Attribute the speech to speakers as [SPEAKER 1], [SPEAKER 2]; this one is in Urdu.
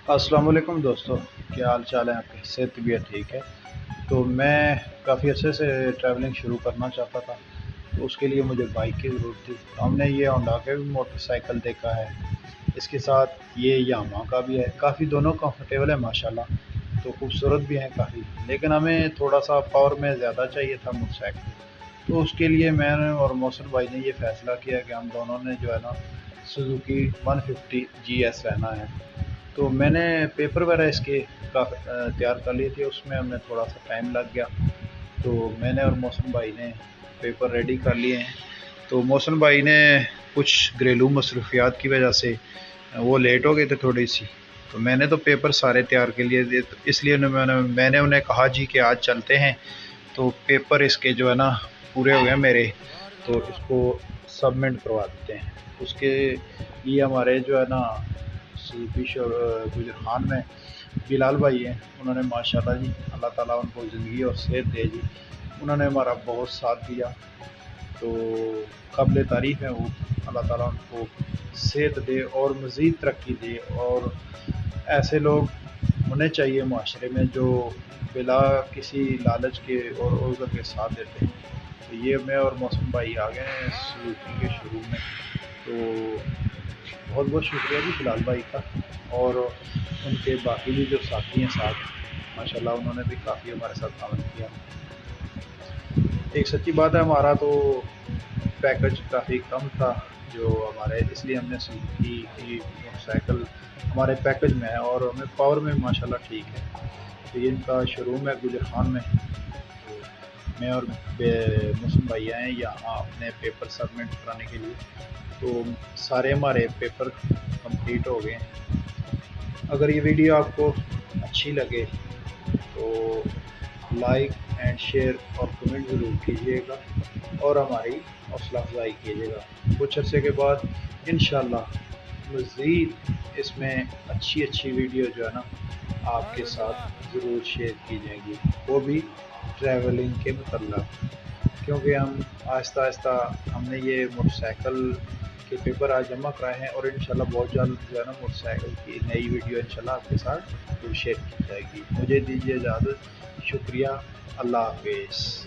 [SPEAKER 1] السلام علیکم دوستو، کیا حال چال ہے؟ آپ کی صحت طبیعت ٹھیک ہے؟ تو میں کافی عرصے سے ٹریولنگ شروع کرنا چاہتا تھا، تو اس کے لیے مجھے بائک کی ضرورت تھی۔ ہم نے یہ ہونڈا کا بھی موٹر سائیکل دیکھا ہے، اس کے ساتھ یہ یامہا کا بھی ہے، کافی دونوں کمفرٹیبل ہے ماشاءاللہ، تو خوبصورت بھی ہیں کافی، لیکن ہمیں تھوڑا سا پاور میں زیادہ چاہیے تھا موٹر سائیکل۔ تو اس کے لیے میں نے اور محسن بھائی نے یہ فیصلہ کیا کہ ہم دونوں نے جو ہے نا سوزوکی 150 GS لینا ہے۔ تو میں نے پیپر وغیرہ اس کے تیار کر لیے تھے، اس میں ہمیں تھوڑا سا ٹائم لگ گیا، تو میں نے اور محسن بھائی نے پیپر ریڈی کر لیے ہیں۔ تو محسن بھائی نے کچھ گھریلو مصروفیات کی وجہ سے وہ لیٹ ہو گئے تھے تھوڑی سی، تو میں نے تو پیپر سارے تیار کے لیے دیے، تو اس لیے میں نے انہیں کہا جی کہ آج چلتے ہیں، تو پیپر اس کے جو ہے نا پورے ہو گئے میرے، تو اس کو سبمٹ کروا دیتے ہیں۔ اس کے لیے ہمارے جو ہے نا گجر خان میں بلال بھائی ہیں، انہوں نے ماشاءاللہ جی اللہ تعالیٰ ان کو زندگی اور صحت دے جی، انہوں نے ہمارا بہت ساتھ دیا، تو قابل تعریف ہے وہ، اللہ تعالیٰ ان کو صحت دے اور مزید ترقی دے، اور ایسے لوگ ہونے چاہیے معاشرے میں جو بلا کسی لالچ کے اور عذر کے ساتھ دیتے ہیں۔ تو یہ میں اور موسم بھائی آ گئے ہیں سلوکی کے شروع میں، تو بہت بہت شکریہ جی بلال بھائی کا، اور ان کے باقی بھی جو ساتھی ہیں ساتھ، ماشاءاللہ انہوں نے بھی کافی ہمارے ساتھ تعاون کیا۔ ایک سچی بات ہے، ہمارا تو پیکج کافی کم تھا جو ہمارے، اس لیے ہم نے سوزوکی کی موٹر سائیکل ہمارے پیکج میں ہے، اور ہمیں پاور میں ماشاءاللہ ٹھیک ہے۔ تو یہ ان کا شو روم ہے گجر خان میں، تو میں اور مسلم بھائی آئے ہیں یہاں اپنے پیپر سبمٹ کرانے کے لیے، تو سارے ہمارے پیپر کمپلیٹ ہو گئے ہیں۔ اگر یہ ویڈیو آپ کو اچھی لگے تو لائک اینڈ شیئر اور کمنٹ ضرور کیجیے گا، اور ہماری حوصلہ افزائی کیجیے گا۔ کچھ عرصے کے بعد انشاءاللہ مزید اس میں اچھی اچھی ویڈیو جو ہے نا آپ کے ساتھ ضرور شیئر کی جائیں گی، وہ بھی ٹریولنگ کے متعلق، کیونکہ ہم آہستہ آہستہ ہم نے یہ موٹر سائیکل کے پیپر آج جمع کرائے ہیں، اور انشاءاللہ بہت جلد جو ہے نا موٹر سائیکل کی نئی ویڈیو انشاءاللہ آپ کے ساتھ ضرور شیئر کی جائے گی۔ مجھے دیجیے اجازت، شکریہ، اللہ حافظ۔